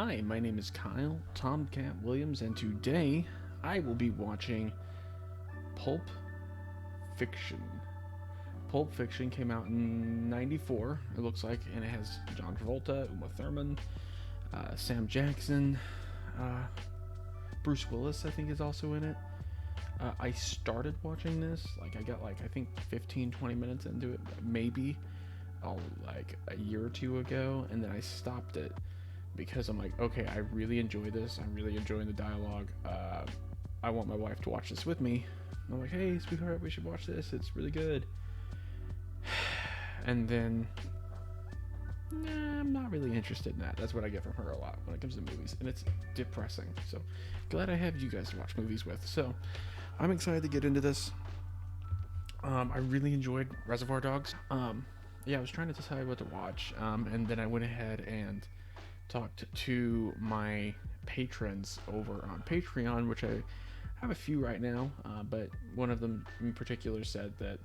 Hi, my name is Kyle Tomcat Williams, and today I will be watching Pulp Fiction. Pulp Fiction came out in '94, it looks like, and it has John Travolta, Uma Thurman, Sam Jackson, Bruce Willis, I think, is also in it. I started watching this, I got I think 15-20 minutes into it, maybe, like a year or two ago, and then I stopped it because I'm like, okay, I really enjoy this. I'm really enjoying the dialogue. I want my wife to watch this with me. I'm like, hey, sweetheart, we should watch this. It's really good. And then, nah, I'm not really interested in that. That's what I get from her a lot when it comes to movies, and it's depressing. So glad I have you guys to watch movies with. So I'm excited to get into this. I really enjoyed Reservoir Dogs. Yeah, I was trying to decide what to watch, and then I went ahead and talked to my patrons over on Patreon, which I have a few right now, but one of them in particular said that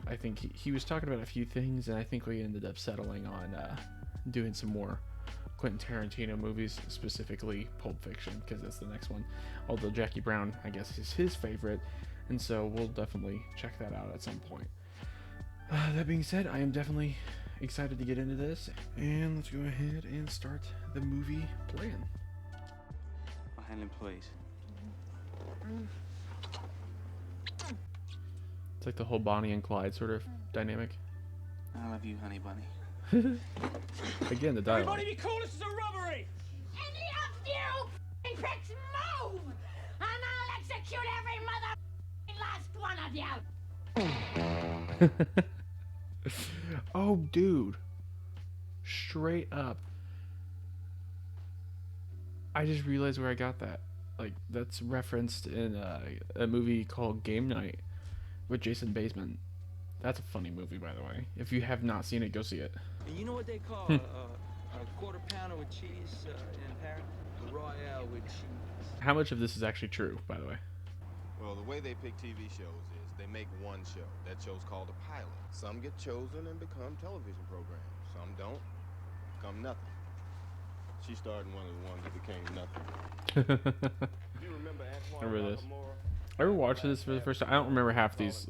I think he was talking about a few things, and I think we ended up settling on doing some more Quentin Tarantino movies, specifically Pulp Fiction, because that's the next one. Although Jackie Brown, I guess, is his favorite, and so we'll definitely check that out at some point. That being said, I am definitely excited to get into this, and let's go ahead and start the movie playing. I'll handle him, please. It's like the whole Bonnie and Clyde sort of dynamic. I love you, honey bunny. Again, the dialogue. Everybody be cool, this is a robbery! Any of you pricks move, and I'll execute every last one of you! Oh, dude. Straight up. I just realized where I got that. Like, that's referenced in a movie called Game Night with Jason Bateman. That's a funny movie, by the way. If you have not seen it, go see it. You know what they call a quarter pounder with cheese in Paris? A Royale with cheese. How much of this is actually true, by the way? Well, the way they pick TV shows is they make one show. That show's called a pilot. Some get chosen and become television programs. Some don't. Become nothing. She starred in one of the ones that became nothing. Do you remember I remember this. I ever watched this for the first time. I don't remember half these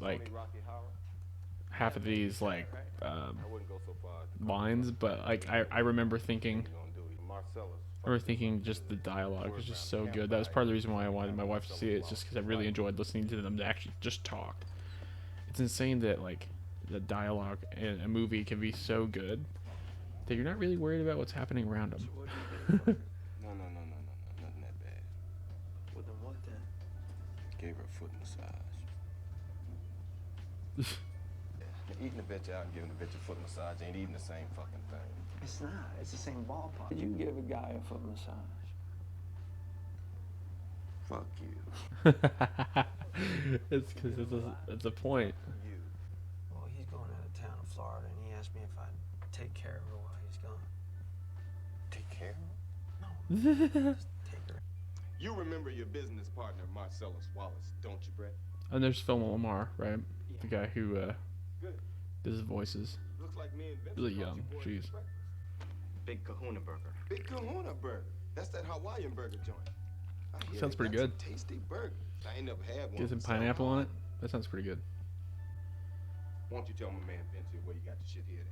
lines, but like I remember thinking just the dialogue was just so good. That was part of the reason why I wanted my wife to see it. It's just because I really enjoyed listening to them to actually just talk. It's insane that like the dialogue in a movie can be so good that you're not really worried about what's happening around them. No, nothing that bad. Well, then what then? Gave her a foot massage. Eating a bitch out and giving a bitch a foot massage ain't eating the same fucking thing. It's not. It's the same ballpark. You give a guy a foot massage. Fuck you. It's because it's a point. You. Well, he's going out of town in Florida, and he asked me if I'd take care of her while he's gone. Take care of No. Just take her. You remember your business partner, Marcellus Wallace, don't you, Brett? And there's Phil Lamar, right? Yeah. The guy who Good. does voices. Looks like me and Vincent Really brought young. you boys Jeez. for breakfast. Big kahuna burger. Big Kahuna Burger. That's that Hawaiian burger joint. I hear Sounds they pretty got good. some tasty burgers. I ain't never had one. Get some from South pineapple on it. Holland. That sounds pretty good. Why don't you tell my man Vincent where you got the shit hid at?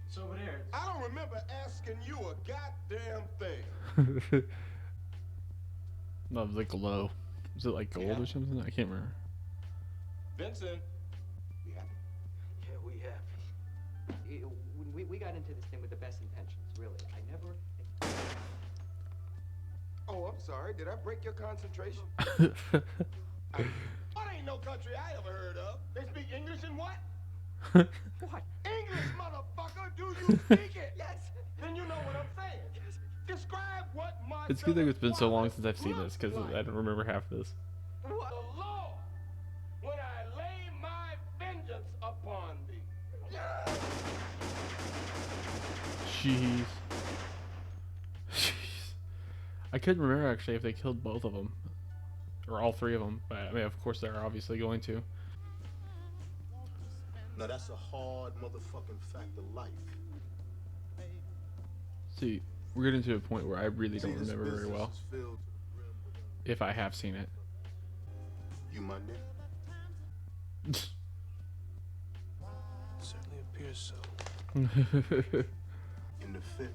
It's over there. I don't remember asking you a goddamn thing. No, it was like glow. Was it like gold Yeah. or something? I can't remember. Vincent, we happy? Yeah, we happy. We got into this thing with the best intentions, really. I never... Oh, I'm sorry. Did I break your concentration? What ain't no country I ever heard of? They speak English and what? What? English, motherfucker. Do you speak it? Yes! Then you know what I'm saying. Describe what my. It's good that it's been so long since I've seen this because I don't remember half of this. The Lord, when I lay my vengeance upon thee. Jeez. Jeez. I couldn't remember actually if they killed both of them. Or all three of them. But I mean, of course they're obviously going to. Now that's a hard motherfucking fact of life. See, We're getting to a point where I really don't remember very well, if I have seen it. You Monday? Certainly appears so. In the fifth,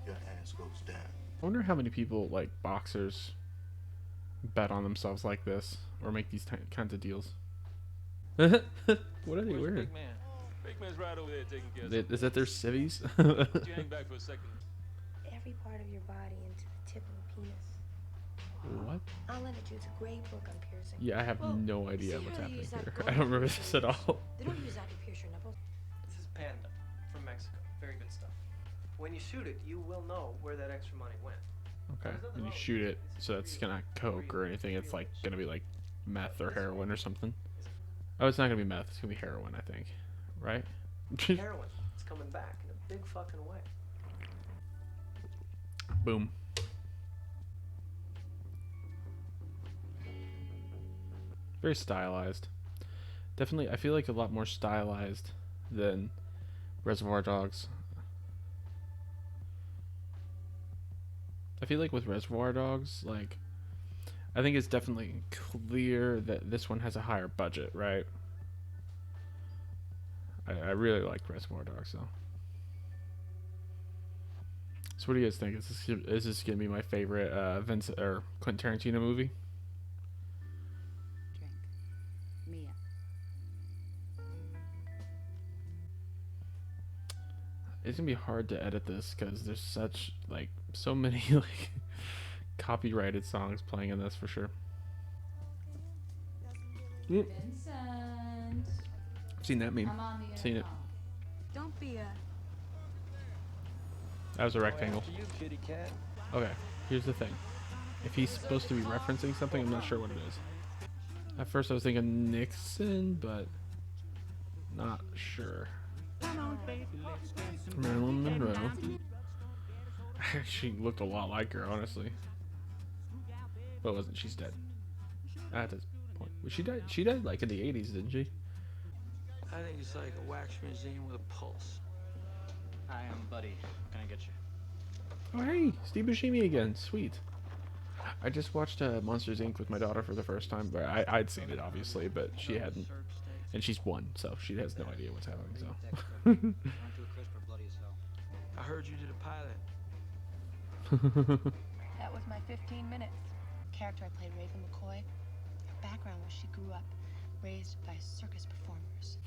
your ass goes down. I wonder how many people, like boxers, bet on themselves like this or make these kinds of deals. What are they Where's wearing? Big Man? Big Man's right over there taking care of something. Is that their civvies? Could you hang back for a second? Every part of your body into the tip of a penis. What? I'll lend it you. It's a great book on piercing. Yeah, I have Well, no idea see what's how they happening use that here. gold I don't remember to this at all. They don't use that to pierce your nipples. This is Panda from Mexico. Very good stuff. When you shoot it, you will know where that extra money went. Okay, when you shoot it, so it's gonna coke or anything. It's like gonna be like meth or heroin or something. Oh, it's not gonna be meth. It's gonna be heroin, I think. Right? Heroin. It's coming back in a big fucking way. Boom. Very stylized. Definitely, I feel like a lot more stylized than Reservoir Dogs. I feel like with Reservoir Dogs, like, I think it's definitely clear that this one has a higher budget, right? I really like Reservoir Dogs, though. So what do you guys think? Is this gonna be my favorite Vince or Quentin Tarantino movie? Drink. Mia. It's gonna be hard to edit this because there's such like so many like copyrighted songs playing in this for sure. Vincent. I've seen that meme. I'm on the Seen it. intercom. Don't be a... That was a rectangle. After you, kitty cat. Okay, here's the thing. If he's supposed to be referencing something, I'm not sure what it is. At first I was thinking Nixon, but not sure. Marilyn Monroe. She looked a lot like her, honestly. But wasn't. She's dead. At this point. Was she died? She died like in the 80s, didn't she? I think it's like a wax museum with a pulse. Hi, I'm Buddy. Can I get you? Oh, hey, Steve Buscemi again. Sweet. I just watched Monsters Inc. with my daughter for the first time. But I'd seen it, obviously, but she hadn't. And she's one, so she has no idea what's happening, so. I heard you did a pilot. That was my 15 minutes. The character I played, Raven McCoy, her background was she grew up raised by circus performers.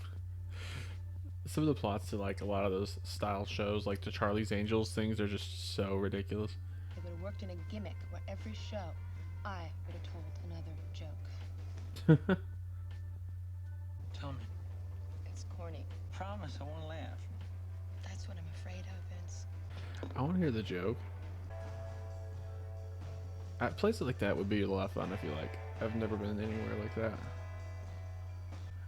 Some of the plots to like a lot of those style shows, like the Charlie's Angels things, are just so ridiculous. They would have worked in a gimmick where every show I would have told another joke. Tell me. It's corny. Promise I won't laugh. That's what I'm afraid of, Vince. I want to hear the joke. At places like that would be a lot of fun, I feel like. I've never been anywhere like that.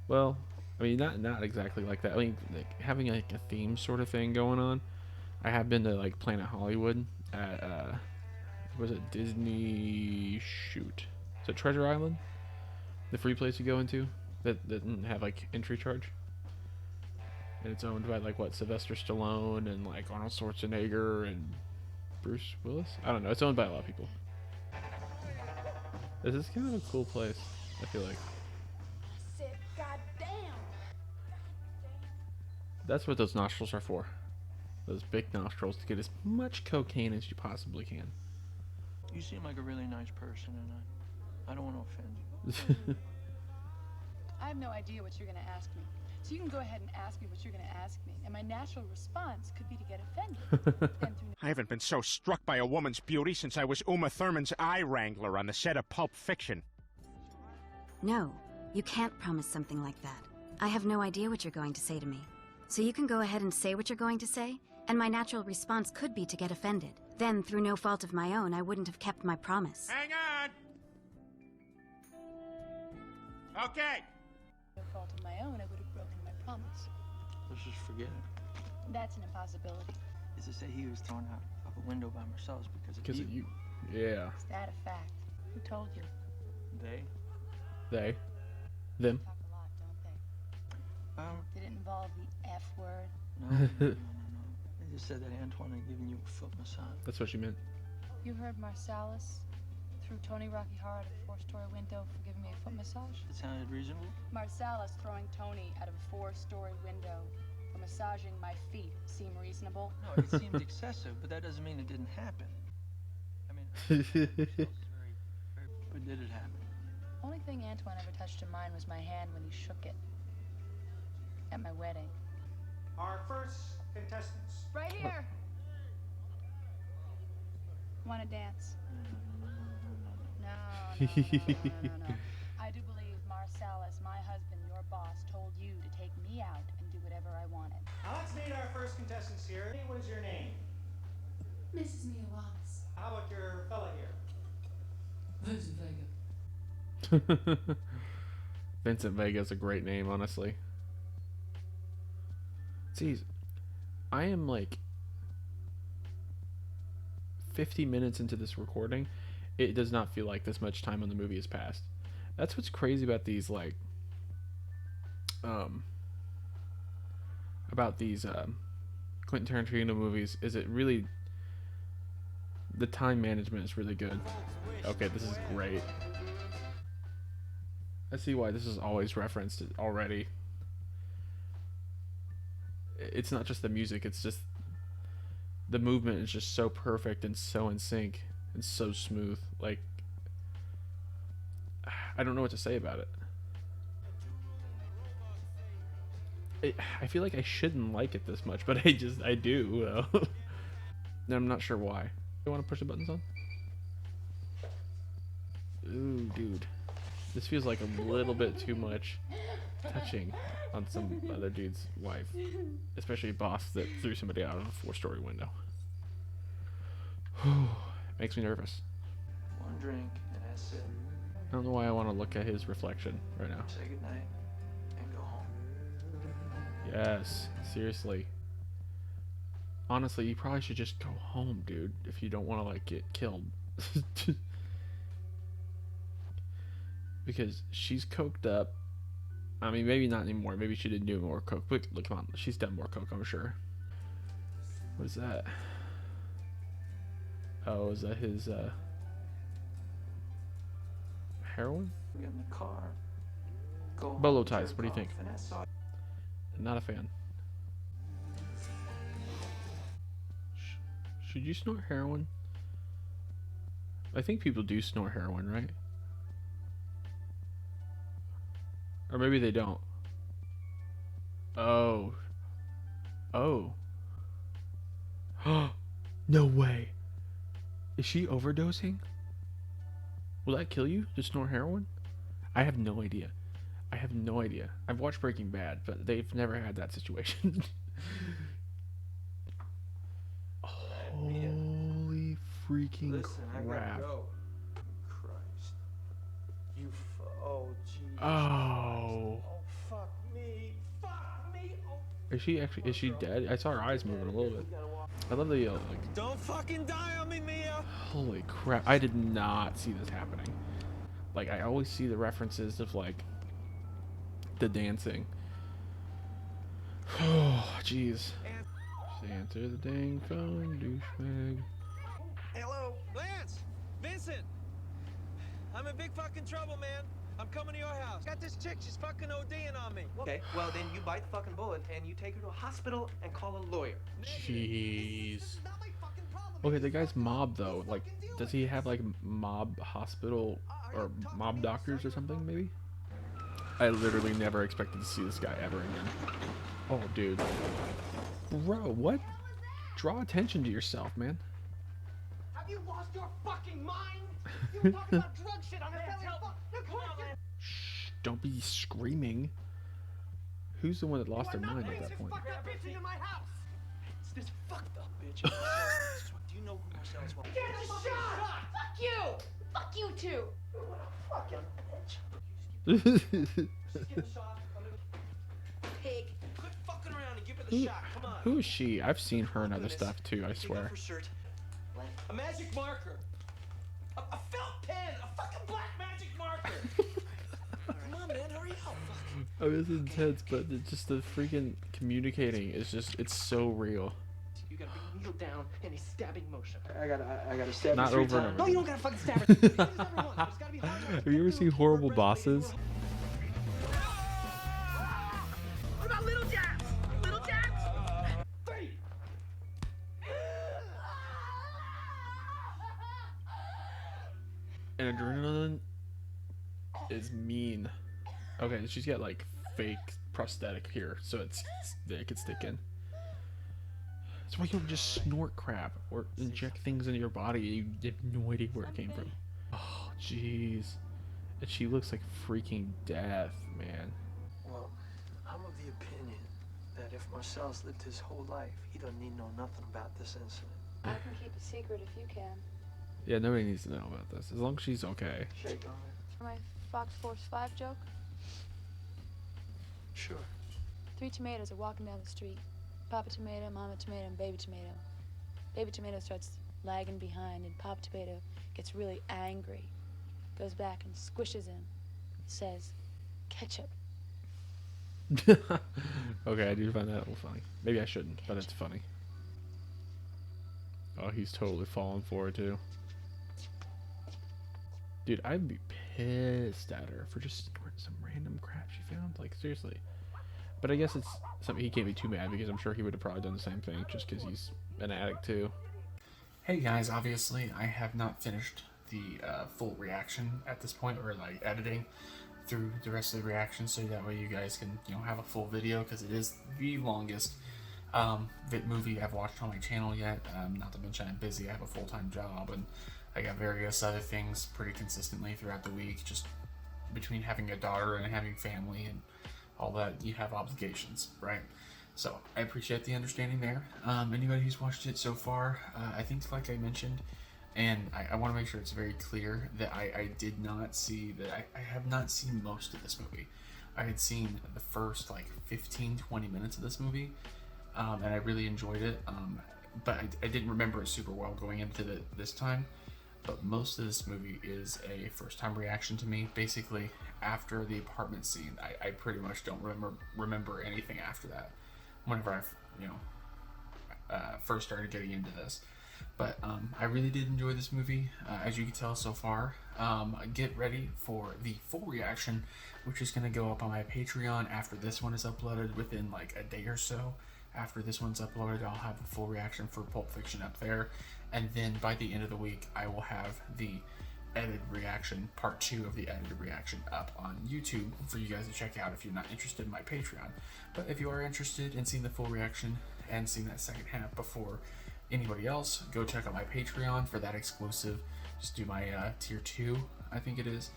Well, I mean, not exactly like that. I mean, like, having like a theme sort of thing going on. I have been to like Planet Hollywood at was it Disney? Shoot, is it Treasure Island? The free place you go into that didn't have like entry charge. And it's owned by like what, Sylvester Stallone and like Arnold Schwarzenegger and Bruce Willis. I don't know. It's owned by a lot of people. This is kind of a cool place, I feel like. Said, goddamn. That's what those nostrils are for. Those big nostrils to get as much cocaine as you possibly can. You seem like a really nice person, and I don't want to offend you. I have no idea what you're going to ask me. So you can go ahead and ask me what you're going to ask me. And my natural response could be to get offended. And through I haven't been so struck by a woman's beauty since I was Uma Thurman's eye wrangler on the set of Pulp Fiction. No, you can't promise something like that. I have no idea what you're going to say to me. So you can go ahead and say what you're going to say, and my natural response could be to get offended. Then, through no fault of my own, I wouldn't have kept my promise. Hang on! Okay. no fault of my own, I would have broken my promise. Let's just forget it. That's an impossibility. Is to say he was thrown out of a window by Marcellus because Because of of you. you. Yeah. Is that a fact? Who told you? They? They. Them. Talk a lot, don't they? Um, Did it involve the F word? no. I just said that Antoine had given you a foot massage. That's what she meant. You heard Marsalis threw Tony Rocky Horror out of a four-story window for giving me a foot massage? It sounded reasonable. Marsalis throwing Tony out of a four-story window for massaging my feet seem reasonable? No, it seemed excessive, but that doesn't mean it didn't happen. I mean, but did it happen? Only thing Antoine ever touched in mine was my hand when he shook it. At my wedding. Our first contestants. Right here! Want to dance? No. I do believe Marsalis, my husband, your boss, told you to take me out and do whatever I wanted. Now let's meet our first contestants here. What is your name? Mrs. Mia Wallace. How about your fella here? Vincent Vega. Vincent Vega's a great name, honestly. See, I am like 50 minutes into this recording. It does not feel like this much time on the movie has passed. That's what's crazy about these, like, Quentin Tarantino movies, is it really, the time management is really good. Okay, this is great. I see why this is always referenced already. It's not just the music, it's just the movement is just so perfect and so in sync and so smooth. Like, I don't know what to say about it. I feel like I shouldn't like it this much, but I do though. And I'm not sure why. You want to push the buttons on? Ooh, dude. This feels like a little bit too much touching on some other dude's wife. Especially a boss that threw somebody out of a 4-story window. Makes me nervous. One drink, and that's it. I don't know why I want to look at his reflection right now. Say goodnight and go home. Yes, seriously. Honestly, you probably should just go home, dude, if you don't want to, like, get killed. Because she's coked up. I mean, maybe not anymore. Maybe she didn't do more coke. But look, come on. She's done more coke, I'm sure. What is that? Oh, is that his, heroin? Get in the car. Go home, Bolo ties, jerk what do you off, think? and that's all. Not a fan. Should you snort heroin? I think people do snort heroin, right? Or maybe they don't. Oh. Oh. No way. Is she overdosing? Will that kill you to snort heroin? I have no idea. I have no idea. I've watched Breaking Bad, but they've never had that situation. Holy freaking Listen, I gotta crap. go. Christ. Oh, jeez. Oh. Oh, fuck me. Fuck me. Oh. Is she actually, is she dead? I saw her eyes moving a little bit. I love the like, Don't fucking die on me, Mia. holy crap. I did not see this happening. Like, I always see the references of, like, the dancing. Oh, jeez. Answer the dang phone, douchebag. Hello, Lance. Vincent. I'm in big fucking trouble, man. I'm coming to your house. Got this chick. She's fucking ODing on me. Okay, well then you bite the fucking bullet and you take her to a hospital and call a lawyer. Jeez. This is not my fucking problem. Okay, the guy's mob, though. Like, does he have, like, mob hospital or mob doctors or something, maybe? I literally never expected to see this guy ever again. Oh, dude. Bro, what? Draw attention to yourself, man. Have you lost your fucking mind? You were talking about drug shit on the belly. Shh, don't be screaming. Who's the one that lost their mind at that point? Fuck that bitch into my house. It's this fucked up bitch. Do you know who Marcellus was? Get the shot. Fuck you! Fuck you too! Fucking bitch. Just give a shot. Pig. Quit fucking around and give her the shot. Come on. Who is she? I've seen her in other stuff too, I Take off swear. her shirt. A magic marker. A felt pen. A fucking black magic marker. Come on, man. Hurry up. Oh, it's intense, but it's just the freaking communicating is just, it's so real. You gotta go down in a stabbing motion. I gotta stab Not you 3 over and times. over. No, you don't gotta fucking stab her. Just every once. There's gotta be hard times. Have you ever seen Horrible Bosses? What about little jabs? Little jabs? 3. And adrenaline is mean. Okay, she's got like fake prosthetic here, so it could stick in. That's why you don't just snort crap or inject things into your body. You have no idea where it came from. Oh, jeez. And she looks like freaking death, man. Well, I'm of the opinion that if Marcel's lived his whole life, he doesn't need to know nothing about this incident. I can keep a secret if you can. Yeah, nobody needs to know about this. As long as she's okay. Shake on it. My Fox Force 5 joke? Sure. 3 tomatoes are walking down the street. Papa tomato, mama tomato, and baby tomato. Baby tomato starts lagging behind, and Papa tomato gets really angry. Goes back and squishes him. Says, ketchup. Okay, I do find that a little funny. Maybe I shouldn't, but it's funny. Oh, he's totally falling for it, too. Dude, I'd be pissed at her for just snorting some random crap she found. Like, seriously. But I guess it's something he can't be too mad, because I'm sure he would have probably done the same thing just because he's an addict, too. Hey, guys, obviously, I have not finished the full reaction at this point, or, like, editing through the rest of the reaction, so that way you guys can, you know, have a full video, because it is the longest movie I've watched on my channel yet. Not to mention I'm busy, I have a full-time job, and I got various other things pretty consistently throughout the week, just between having a daughter and having family and all that, you have obligations, right? So I appreciate the understanding there. Anybody who's watched it so far, I think, like I mentioned, and I want to make sure it's very clear that I did not see that I have not seen most of this movie. I had seen the first like 15-20 minutes of this movie, and I really enjoyed it, but I didn't remember it super well going into this time. But most of this movie is a first-time reaction to me. Basically, after the apartment scene, I pretty much don't remember anything after that. Whenever I first started getting into this, but I really did enjoy this movie, as you can tell so far. Get ready for the full reaction, which is going to go up on my Patreon after this one is uploaded, within like a day or so. After this one's uploaded, I'll have the full reaction for Pulp Fiction up there, and then by the end of the week, I will have the edited reaction, part 2 of the edited reaction, up on YouTube for you guys to check out if you're not interested in my Patreon. But if you are interested in seeing the full reaction and seeing that second half before anybody else, go check out my Patreon for that exclusive. Just do my tier 2, I think it is,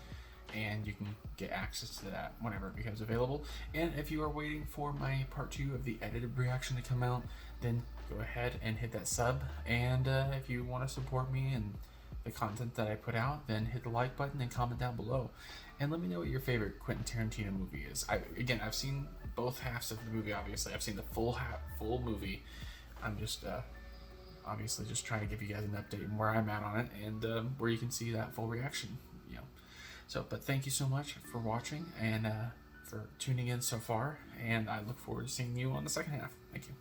and you can get access to that whenever it becomes available. And if you are waiting for my part 2 of the edited reaction to come out, then go ahead and hit that sub. And if you want to support me and the content that I put out, then hit the like button and comment down below. And let me know what your favorite Quentin Tarantino movie is. I've seen both halves of the movie, obviously. I've seen the full movie. I'm just obviously just trying to give you guys an update on where I'm at on it, and where you can see that full reaction, you know. So, but thank you so much for watching and for tuning in so far, and I look forward to seeing you on the second half. Thank you.